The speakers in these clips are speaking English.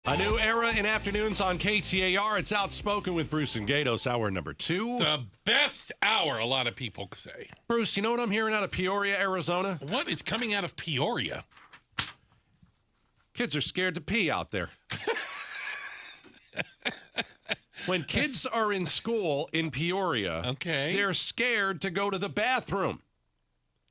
A new era in afternoons on KTAR. It's Outspoken with Bruce and Gaydos, hour number 2. The best hour, a lot of people say. Bruce, you know what I'm hearing out of Peoria, Arizona? What is coming out of Peoria? Kids are scared to pee out there. When kids are in school in Peoria, they're scared to go to the bathroom.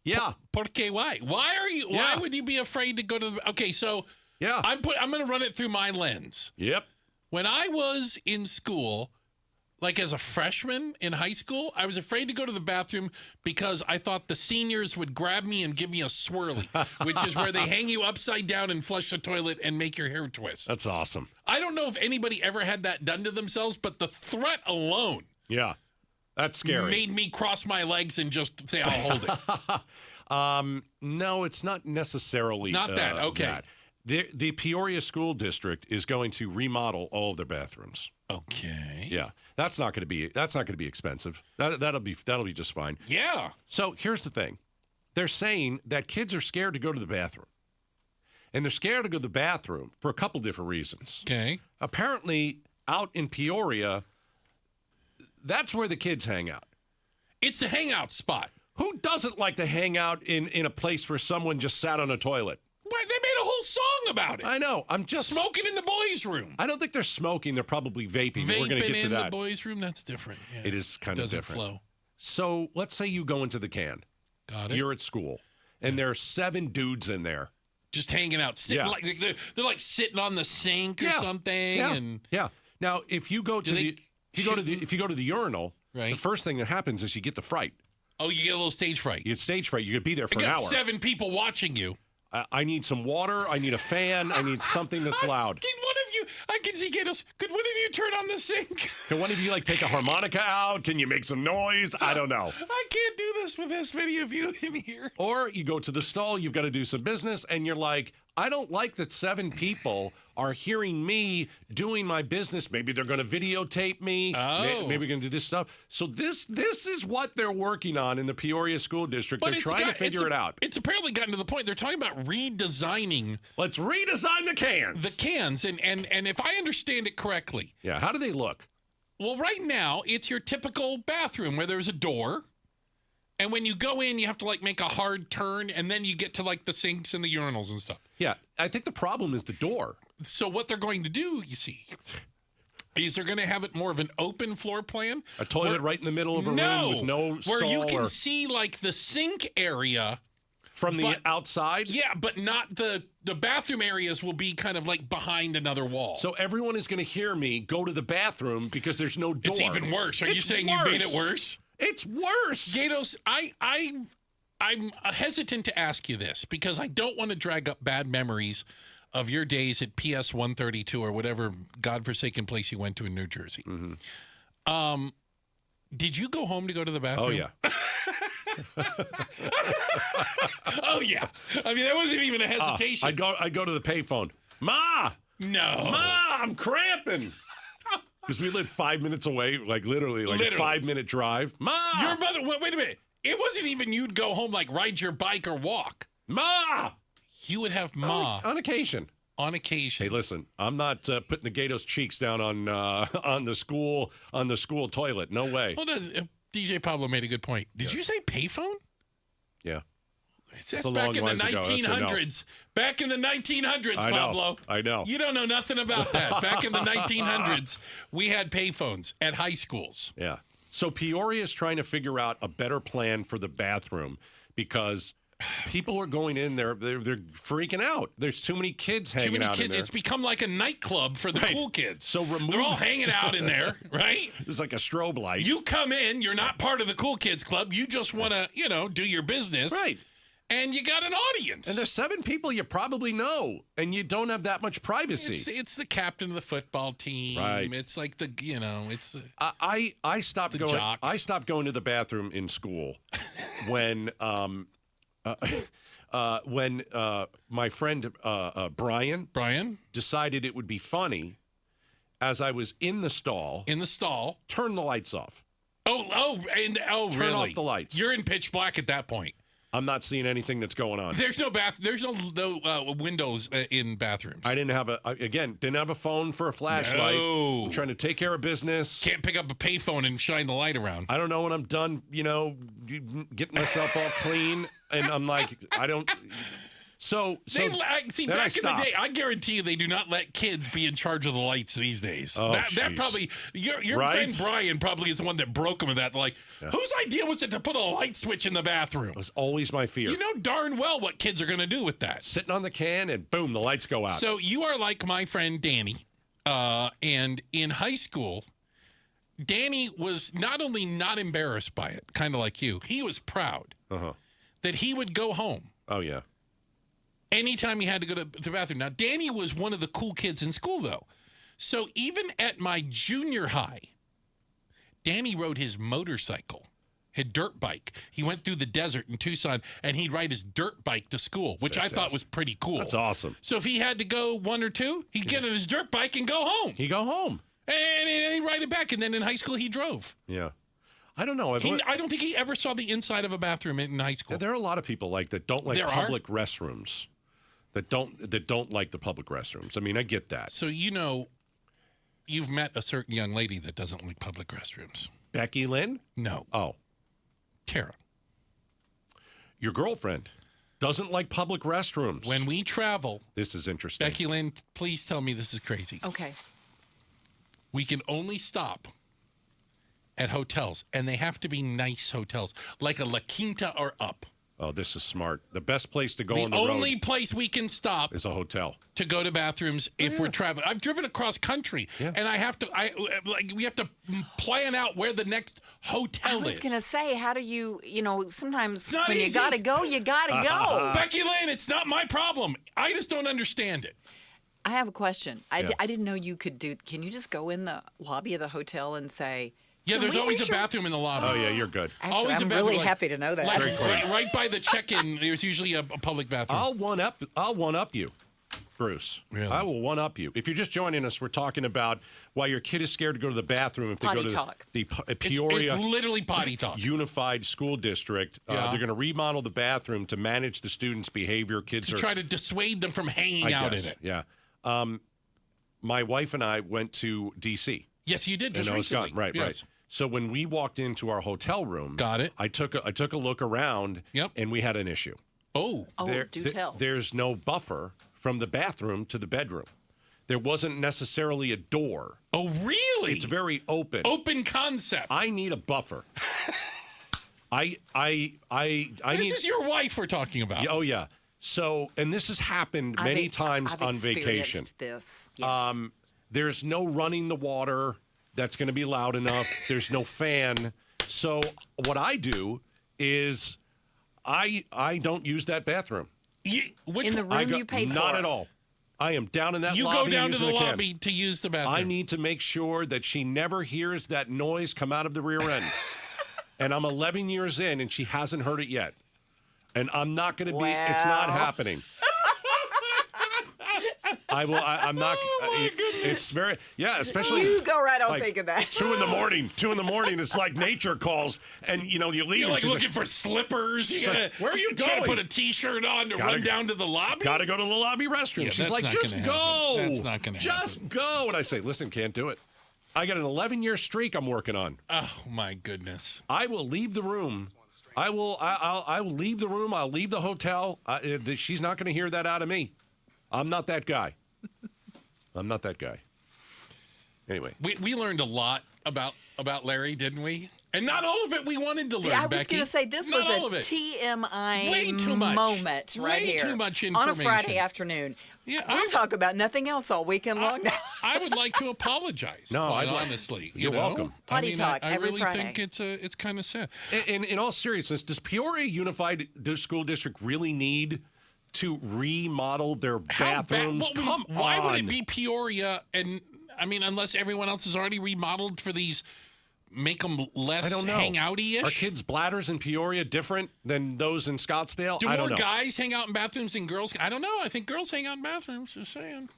Yeah. Por qué? Why? Why would you be afraid to go to the... Okay, so... Yeah. I'm going to run it through my lens. Yep. When I was in school, like as a freshman in high school, I was afraid to go to the bathroom because I thought the seniors would grab me and give me a swirly, which is where they hang you upside down and flush the toilet and make your hair twist. That's awesome. I don't know if anybody ever had that done to themselves, but the threat alone that's scary. Made me cross my legs and just say, I'll hold it. No, it's not necessarily Not that. Okay. That. The Peoria School District is going to remodel all of their bathrooms. Okay. Yeah, that's not going to be expensive. That'll be just fine. Yeah. So here's the thing: they're saying that kids are scared to go to the bathroom, and they're scared to go to the bathroom for a couple different reasons. Okay. Apparently, out in Peoria, that's where the kids hang out. It's a hangout spot. Who doesn't like to hang out in a place where someone just sat on a toilet? Why, they made a whole song about it. I know. I'm just smoking in the boys' room. I don't think they're smoking. They're probably vaping. We're going to get to that. In the boys' room, that's different. Yeah. It is kind of different. Doesn't flow. So let's say you go into the can. Got it. You're at school, and there are 7 dudes in there. Just hanging out. Sitting like they're like sitting on the sink or something. Yeah. Now, if you go to if you go to the urinal, right, the first thing that happens is you get the fright. Oh, you get a little stage fright. You get stage fright. You could be there for an hour. 7 people watching you. I need some water. I need a fan. I need something that's loud. Can one of you, I can see Gaydos, could one of you turn on the sink? Can one of you take a harmonica out? Can you make some noise? I don't know. I can't do this with this many of you in here. Or you go to the stall, you've got to do some business, and you're like, I don't like that 7 people are hearing me doing my business. Maybe they're going to videotape me. Oh. Maybe we're going to do this stuff. So this is what they're working on in the Peoria School District. They're trying to figure it out. It's apparently gotten to the point they're talking about redesigning. Let's redesign the cans. The cans, and if I understand it correctly. Yeah, how do they look? Well, right now, it's your typical bathroom where there's a door. And when you go in, you have to make a hard turn, and then you get to the sinks and the urinals and stuff. Yeah, I think the problem is the door. So what they're going to do, you see, is they're going to have it more of an open floor plan. A toilet right in the middle of a room with no stall. Where you can see the sink area. From the outside? Yeah, but not the bathroom areas will be kind of behind another wall. So everyone is going to hear me go to the bathroom because there's no door. It's even worse. Are you saying you made it worse? It's worse. Gaydos, I'm hesitant to ask you this because I don't want to drag up bad memories of your days at PS 132 or whatever godforsaken place you went to in New Jersey. Mm-hmm. Did you go home to go to the bathroom? Oh, yeah. Oh, yeah. I mean, there wasn't even a hesitation. I'd go to the payphone. Ma! No. Ma, I'm cramping. Because we lived 5 minutes away, literally a 5-minute drive. Ma! Your mother, wait a minute. It wasn't even you'd go home, ride your bike or walk. Ma! You would have Ma. On occasion. On occasion. Hey, listen, I'm not putting the Gaydos cheeks down on the school toilet. No way. Well, DJ Pablo made a good point. Did you say payphone? Yeah. That's back in the 1900s. Back in the 1900s, Pablo. I know. You don't know nothing about that. Back in the 1900s, we had payphones at high schools. Yeah. So Peoria is trying to figure out a better plan for the bathroom because people are going in there. They're freaking out. There's too many kids hanging out in there. It's become like a nightclub for the cool kids. So they're all hanging out in there, right? It's like a strobe light. You come in. You're not part of the cool kids club. You just want to, do your business. Right. And you got an audience. And there's 7 people you probably know, and you don't have that much privacy. It's the captain of the football team. Right. It's like it's the. I stopped going. Jocks. I stopped going to the bathroom in school when my friend Brian decided it would be funny as I was in the stall. Turn the lights off. Really? Turn off the lights. You're in pitch black at that point. I'm not seeing anything that's going on. There's no windows in bathrooms. I didn't have a phone for a flashlight. No. I'm trying to take care of business. Can't pick up a payphone and shine the light around. I don't know when I'm done, getting myself all clean, and I'm like, I don't. So see, then back in the day, I guarantee you they do not let kids be in charge of the lights these days. Oh, that probably your Right? friend Brian probably is the one that broke him with that. Like, whose idea was it to put a light switch in the bathroom? It was always my fear. You know darn well what kids are going to do with that. Sitting on the can and boom, the lights go out. So you are like my friend Danny, and in high school, Danny was not only not embarrassed by it, kind of like you, he was proud that he would go home. Oh yeah. Anytime he had to go to the bathroom. Now, Danny was one of the cool kids in school, though. So even at my junior high, Danny rode his motorcycle, his dirt bike. He went through the desert in Tucson, and he'd ride his dirt bike to school, which I thought was pretty cool. That's awesome. So if he had to go 1 or 2, he'd get on his dirt bike and go home. He'd go home. And he'd ride it back. And then in high school, he drove. Yeah. I don't know. I don't think he ever saw the inside of a bathroom in high school. There are a lot of people that don't like public restrooms. That don't like the public restrooms. I mean, I get that. So you've met a certain young lady that doesn't like public restrooms. Becky Lynn? No. Oh. Tara. Your girlfriend doesn't like public restrooms. When we travel, this is interesting. Becky Lynn, please tell me this is crazy. Okay. We can only stop at hotels, and they have to be nice hotels, like a La Quinta or up. Oh, this is smart. The best place to go on the road. road. The only place we can stop is a hotel to go to bathrooms if we're traveling. I've driven across country, and we have to plan out where the next hotel is. I was going to say, how do you, sometimes when easy. you got to go, you got to go. Becky Lynn, it's not my problem. I just don't understand it. I have a question. I didn't know you could can you just go in the lobby of the hotel and say, yeah, there's always a bathroom in the lobby. Oh, yeah, you're good. Actually, always I'm really happy to know that. Right by the check-in, there's usually a public bathroom. I'll one up you, Bruce. Really? I will one up you. If you're just joining us, we're talking about why your kid is scared to go to the bathroom if they Potty go to talk. the Peoria It's literally potty talk. Unified School District. They're going to remodel the bathroom to manage the students' behavior. Kids try to dissuade them from hanging out in it. Yeah. My wife and I went to D.C. Yes, you did just recently. Right, yes. right. So when we walked into our hotel room, got it. I took a look around, and we had an issue. Oh, do tell. There's no buffer from the bathroom to the bedroom. There wasn't necessarily a door. Oh, really? It's very open. Open concept. I need a buffer. I This is your wife we're talking about. Oh yeah. So, and this has happened many times on vacation. This. Yes. There's no running the water that's going to be loud enough. There's no fan. So what I do is I don't use that bathroom. In the room you paid for? Not at all. I am down in that lobby. You go down to the lobby to use the bathroom. I need to make sure that she never hears that noise come out of the rear end. And I'm 11 years in, and she hasn't heard it yet. And I'm not going to be. It's not happening. I'm not. It's very. Yeah, especially. You go right on thinking that. 2 in the morning. 2 in the morning. It's like nature calls, and you leave. You're like looking for slippers. Where are you going? Trying to put a T-shirt on to run down to the lobby. Got to go to the lobby restroom. Yeah, she's like, just go. That's not going to happen. Just go. And I say, listen, can't do it. I got an 11-year streak I'm working on. Oh my goodness! I will leave the room. I will leave the room. I'll leave the hotel. She's not going to hear that out of me. I'm not that guy. I'm not that guy. Anyway, we learned a lot about Larry, didn't we? And not all of it we wanted to learn. I was going to say this was a TMI moment right here. Way too much information on a Friday afternoon. Yeah, we'll talk about nothing else all weekend long now. I would like to apologize. Honestly, you're welcome. Potty talk I every really Friday. think it's kind of sad. In all seriousness, does Peoria Unified School District really need to remodel their bathrooms? Come on. Why would it be Peoria? And I mean, unless everyone else is already remodeled for these, make them less hangouty-ish? Are kids' bladders in Peoria different than those in Scottsdale? Do more guys hang out in bathrooms than girls? I don't know. I think girls hang out in bathrooms. Just saying.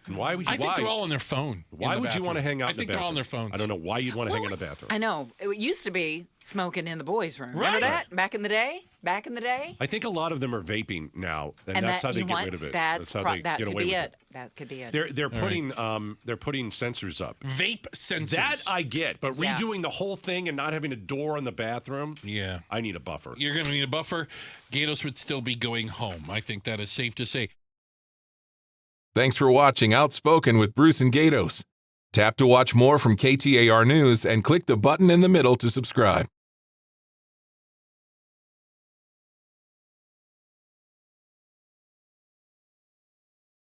Why would you? I think they're all on their phone. Why would you want to hang out? I think they're all on their phones. I don't know why you'd want to hang in a bathroom. I know. It used to be smoking in the boys' room. Remember Right. that? Back in the day? I think a lot of them are vaping now, and And that's that, how they you know get what? rid of it. That how they get could away be with it. That could be it. They're putting sensors up. Vape sensors. That I get, but Yeah. redoing the whole thing and not having a door in the bathroom, Yeah. I need a buffer. You're going to need a buffer. Gaydos would still be going home. I think that is safe to say. Thanks for watching Outspoken with Bruce and Gaydos. Tap to watch more from KTAR News and click the button in the middle to subscribe.